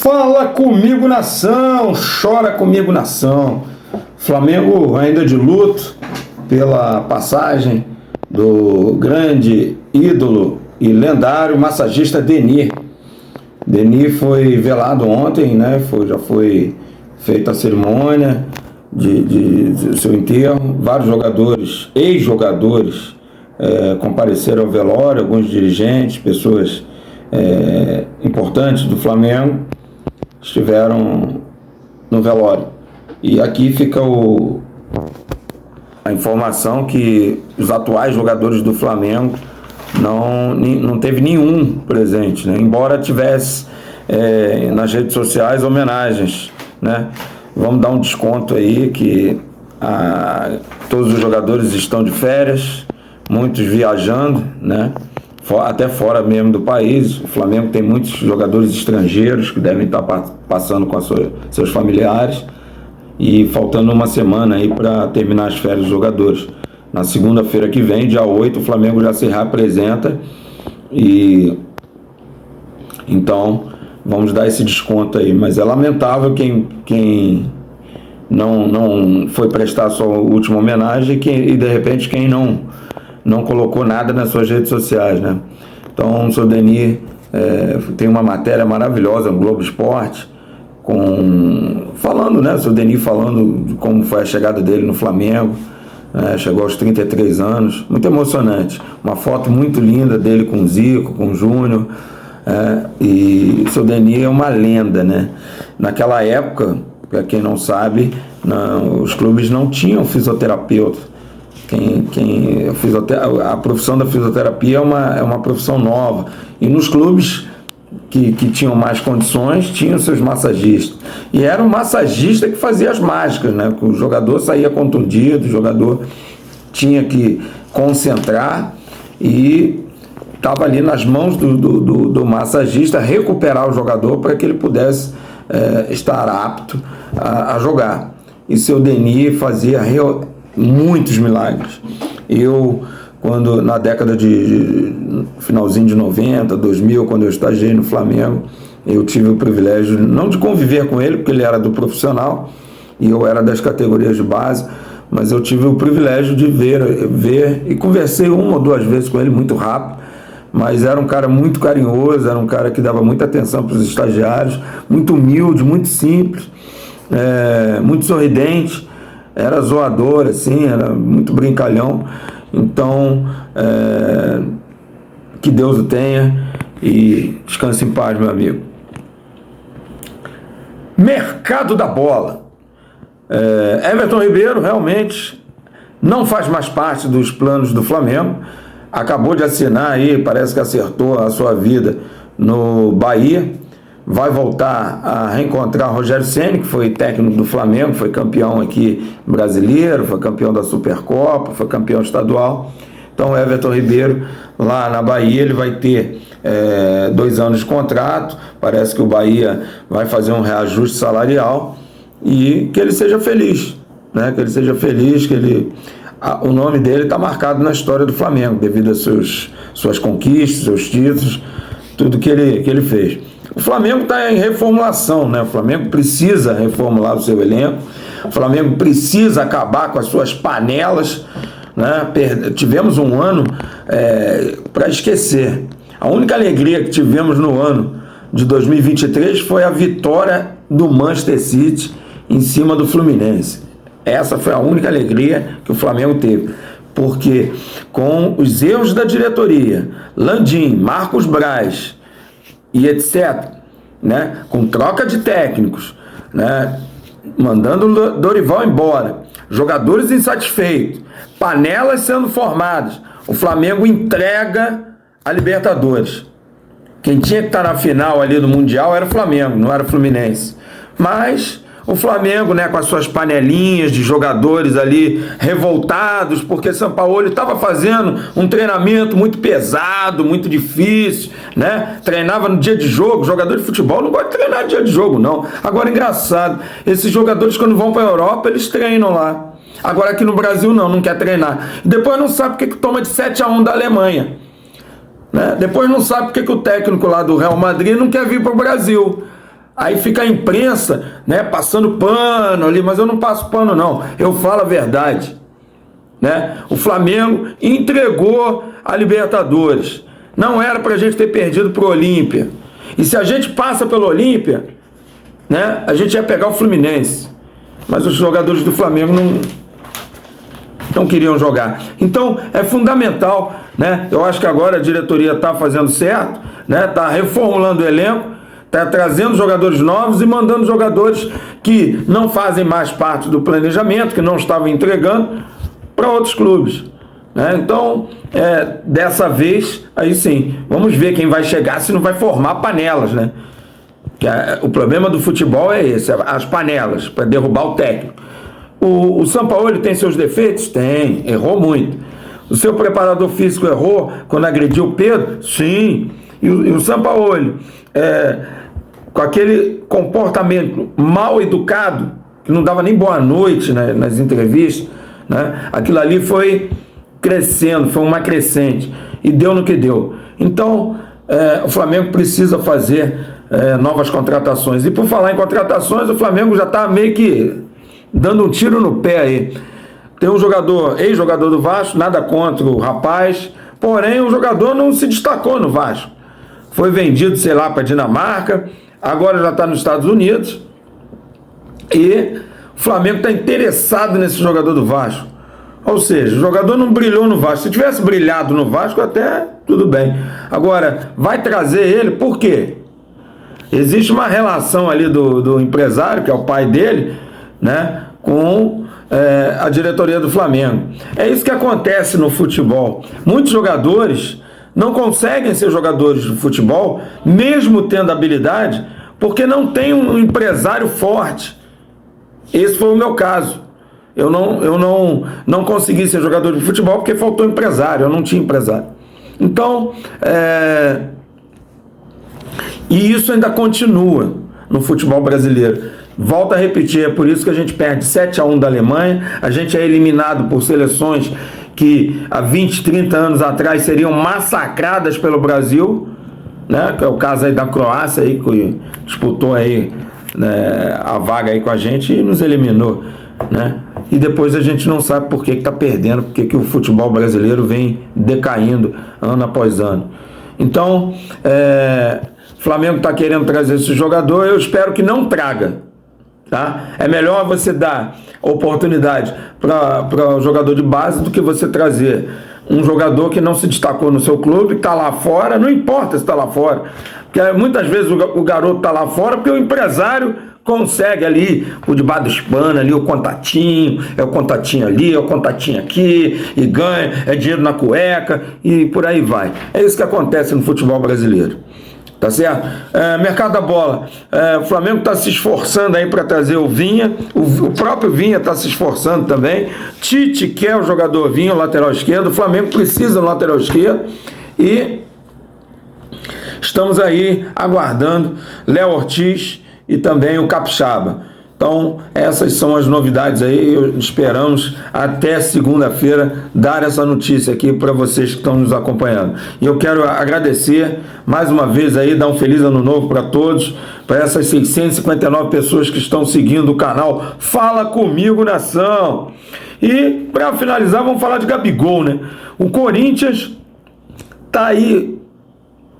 Fala comigo, nação! Chora comigo, nação! Flamengo ainda de luto pela passagem do grande ídolo e lendário massagista Denis. Denis foi velado ontem, né? Já foi feita a cerimônia de seu enterro. Vários jogadores, ex-jogadores, compareceram ao velório, alguns dirigentes, pessoas importantes do Flamengo estiveram no velório. E aqui fica a informação que os atuais jogadores do Flamengo não teve nenhum presente, né? Embora tivesse nas redes sociais homenagens, né? Vamos dar um desconto aí que todos os jogadores estão de férias, muitos viajando, né? Até fora mesmo do país. O Flamengo tem muitos jogadores estrangeiros que devem estar passando com seus familiares, e faltando uma semana aí para terminar as férias dos jogadores. Na segunda-feira que vem, dia 8, o Flamengo já se reapresenta, e então vamos dar esse desconto aí. Mas é lamentável quem não foi prestar a sua última homenagem e de repente quem não colocou nada nas suas redes sociais, né? Então, o seu Denis tem uma matéria maravilhosa no Globo Esporte, falando, né? O seu Denis falando de como foi a chegada dele no Flamengo, né? Chegou aos 33 anos, muito emocionante. Uma foto muito linda dele com o Zico, com o Júnior, e o seu Denis é uma lenda, né? Naquela época, para quem não sabe, os clubes não tinham fisioterapeuta. A profissão da fisioterapia é uma profissão nova, e nos clubes que tinham mais condições tinham seus massagistas, e era um massagista que fazia as mágicas, né? O jogador saía contundido, o jogador tinha que concentrar, e estava ali nas mãos do massagista recuperar o jogador para que ele pudesse estar apto a jogar. E seu Denis fazia muitos milagres. Quando na década finalzinho de 90, 2000, quando eu estagiei no Flamengo, eu tive o privilégio não de conviver com ele, porque ele era do profissional e eu era das categorias de base, mas eu tive o privilégio de ver e conversei uma ou duas vezes com ele, muito rápido. Mas era um cara muito carinhoso, era um cara que dava muita atenção para os estagiários, muito humilde, muito simples, muito sorridente. Era zoador, assim, era muito brincalhão. Então, que Deus o tenha e descanse em paz, meu amigo. Mercado da bola. Everton Ribeiro realmente não faz mais parte dos planos do Flamengo. Acabou de assinar aí, parece que acertou a sua vida no Bahia. Vai voltar a reencontrar Rogério Ceni, que foi técnico do Flamengo, foi campeão aqui brasileiro, foi campeão da Supercopa, foi campeão estadual. Então, Everton Ribeiro, lá na Bahia, ele vai ter 2 anos de contrato. Parece que o Bahia vai fazer um reajuste salarial, e que ele seja feliz, né? Que ele seja feliz, o nome dele está marcado na história do Flamengo, devido às suas conquistas, seus títulos, tudo que ele fez. O Flamengo está em reformulação, né? O Flamengo precisa reformular o seu elenco, o Flamengo precisa acabar com as suas panelas, né? Tivemos um ano para esquecer. A única alegria que tivemos no ano de 2023 foi a vitória do Manchester City em cima do Fluminense. Essa foi a única alegria que o Flamengo teve, porque com os erros da diretoria, Landim, Marcos Braz e etc., né, com troca de técnicos, né, mandando o Dorival embora, jogadores insatisfeitos, panelas sendo formadas, o Flamengo entrega a Libertadores. Quem tinha que estar na final ali do Mundial era o Flamengo, não era o Fluminense. Mas o Flamengo, né, com as suas panelinhas de jogadores ali revoltados, porque Sampaoli estava fazendo um treinamento muito pesado, muito difícil, né? Treinava no dia de jogo. Jogador de futebol não gosta de treinar no dia de jogo, não. Agora, engraçado, esses jogadores, quando vão para a Europa, eles treinam lá. Agora, aqui no Brasil, não quer treinar. Depois não sabe porque que toma de 7-1 da Alemanha, né? Depois não sabe porque que o técnico lá do Real Madrid não quer vir para o Brasil. Aí fica a imprensa, né, passando pano ali, mas eu não passo pano não, eu falo a verdade, né? O Flamengo entregou a Libertadores, não era pra gente ter perdido pro Olímpia, e se a gente passa pelo Olímpia, né, a gente ia pegar o Fluminense, mas os jogadores do Flamengo não queriam jogar. Então é fundamental, né? Eu acho que agora a diretoria está fazendo certo, né? Está reformulando o elenco, está trazendo jogadores novos e mandando jogadores que não fazem mais parte do planejamento, que não estavam entregando, para outros clubes, né? Então, dessa vez, aí sim, vamos ver quem vai chegar, se não vai formar panelas, né? O problema do futebol é esse, as panelas, para derrubar o técnico. O Sampaoli tem seus defeitos? Tem, errou muito. O seu preparador físico errou quando agrediu o Pedro? Sim. E o Sampaoli, com aquele comportamento mal educado, que não dava nem boa noite, né, nas entrevistas, né? Aquilo ali foi crescendo, foi uma crescente, e deu no que deu. Então, o Flamengo precisa fazer novas contratações. E por falar em contratações, o Flamengo já está meio que dando um tiro no pé aí. Tem um jogador, ex-jogador do Vasco, nada contra o rapaz, porém o jogador não se destacou no Vasco. Foi vendido, sei lá, para Dinamarca, agora já está nos Estados Unidos, e o Flamengo está interessado nesse jogador do Vasco. Ou seja, o jogador não brilhou no Vasco. Se tivesse brilhado no Vasco, até tudo bem. Agora, vai trazer ele, por quê? Existe uma relação ali do empresário, que é o pai dele, né, com a diretoria do Flamengo. É isso que acontece no futebol. Muitos jogadores não conseguem ser jogadores de futebol, mesmo tendo habilidade, porque não tem um empresário forte. Esse foi o meu caso. Eu não consegui ser jogador de futebol porque faltou empresário, eu não tinha empresário. Então, e isso ainda continua no futebol brasileiro. Volto a repetir, é por isso que a gente perde 7-1 da Alemanha, a gente é eliminado por seleções que há 20, 30 anos atrás seriam massacradas pelo Brasil, né? Que é o caso aí da Croácia, aí, que disputou aí, né, a vaga aí com a gente e nos eliminou, né? E depois a gente não sabe por que está perdendo, por que o futebol brasileiro vem decaindo ano após ano. Então, o Flamengo está querendo trazer esse jogador, eu espero que não traga. Tá? É melhor você dar oportunidade para o jogador de base do que você trazer um jogador que não se destacou no seu clube, que está lá fora, não importa se está lá fora, porque muitas vezes o garoto está lá fora porque o empresário consegue ali, por debaixo dos panos ali, o contatinho, é o contatinho ali, é o contatinho aqui, e ganha, é dinheiro na cueca, e por aí vai. É isso que acontece no futebol brasileiro. Tá certo? Mercado da bola. O Flamengo está se esforçando aí para trazer o Vinha. O próprio Vinha está se esforçando também. Tite quer o jogador Vinha, o lateral esquerdo. O Flamengo precisa do lateral esquerdo. E estamos aí aguardando Léo Ortiz e também o Capixaba. Então, essas são as novidades aí. Esperamos até segunda-feira dar essa notícia aqui para vocês que estão nos acompanhando. E eu quero agradecer mais uma vez aí, dar um feliz ano novo para todos, para essas 659 pessoas que estão seguindo o canal Fala Comigo Nação. E para finalizar, vamos falar de Gabigol, né? O Corinthians tá aí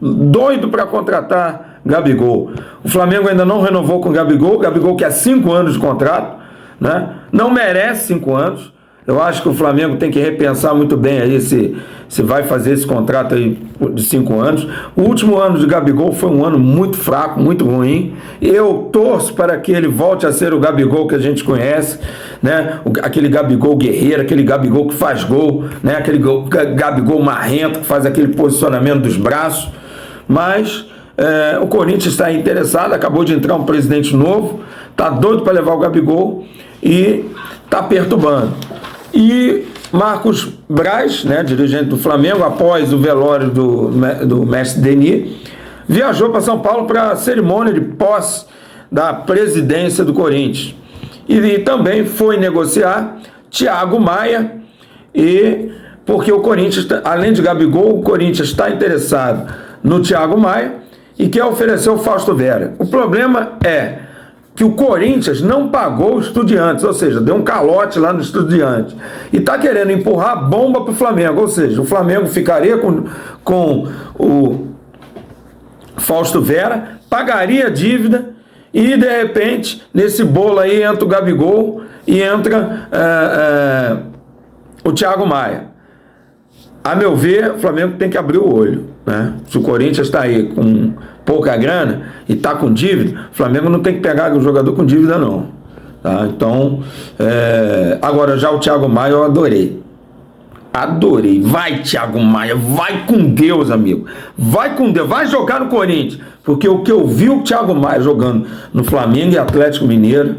doido para contratar Gabigol. O Flamengo ainda não renovou com o Gabigol. Gabigol quer 5 anos de contrato, né? Não merece 5 anos. Eu acho que o Flamengo tem que repensar muito bem aí se vai fazer esse contrato aí de 5 anos. O último ano de Gabigol foi um ano muito fraco, muito ruim. Eu torço para que ele volte a ser o Gabigol que a gente conhece, né? Aquele Gabigol guerreiro, aquele Gabigol que faz gol, né? Aquele Gabigol marrento que faz aquele posicionamento dos braços. Mas o Corinthians está interessado, acabou de entrar um presidente novo, está doido para levar o Gabigol e está perturbando. E Marcos Braz, né, dirigente do Flamengo, após o velório do mestre Denis, viajou para São Paulo para a cerimônia de posse da presidência do Corinthians. E também foi negociar Thiago Maia, porque o Corinthians, além de Gabigol, o Corinthians está interessado no Thiago Maia e quer oferecer o Fausto Vera. O problema é que o Corinthians não pagou o Estudiantes, ou seja, deu um calote lá no Estudiantes, e está querendo empurrar a bomba para o Flamengo, ou seja, o Flamengo ficaria com o Fausto Vera, pagaria a dívida, e de repente, nesse bolo aí entra o Gabigol e entra o Thiago Maia. A meu ver, o Flamengo tem que abrir o olho, né? Se o Corinthians está aí com pouca grana e está com dívida, o Flamengo não tem que pegar o jogador com dívida, não. Tá? Então, agora já o Thiago Maia eu adorei. Adorei. Vai, Thiago Maia, vai com Deus, amigo. Vai com Deus, vai jogar no Corinthians. Porque o que eu vi o Thiago Maia jogando no Flamengo e Atlético Mineiro,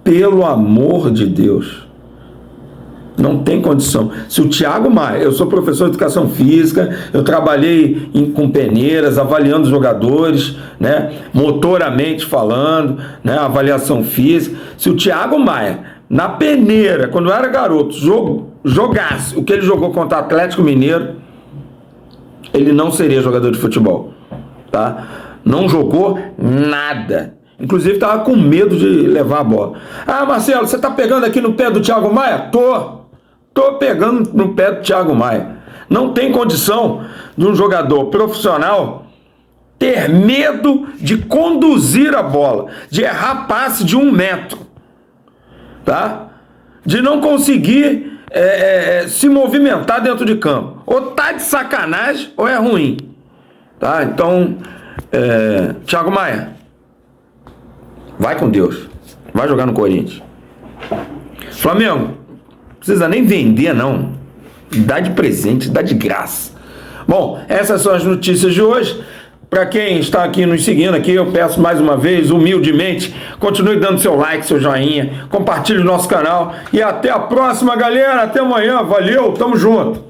pelo amor de Deus, não tem condição. Se o Thiago Maia, eu sou professor de educação física, eu trabalhei com peneiras, avaliando os jogadores, né, motoramente falando, né, avaliação física. Se o Thiago Maia, na peneira, quando eu era garoto, jogasse o que ele jogou contra o Atlético Mineiro, ele não seria jogador de futebol, tá? Não jogou nada. Inclusive estava com medo de levar a bola. Ah, Marcelo, você está pegando aqui no pé do Thiago Maia? Tô pegando no pé do Thiago Maia. Não tem condição de um jogador profissional ter medo de conduzir a bola, de errar passe de 1 metro, tá? De não conseguir se movimentar dentro de campo. Ou tá de sacanagem ou é ruim, tá? Então, Thiago Maia, vai com Deus. Vai jogar no Corinthians. Flamengo, não precisa nem vender, não. Dá de presente, dá de graça. Bom, essas são as notícias de hoje. Para quem está aqui nos seguindo aqui, eu peço mais uma vez, humildemente, continue dando seu like, seu joinha, compartilhe o nosso canal e até a próxima, galera. Até amanhã. Valeu, tamo junto.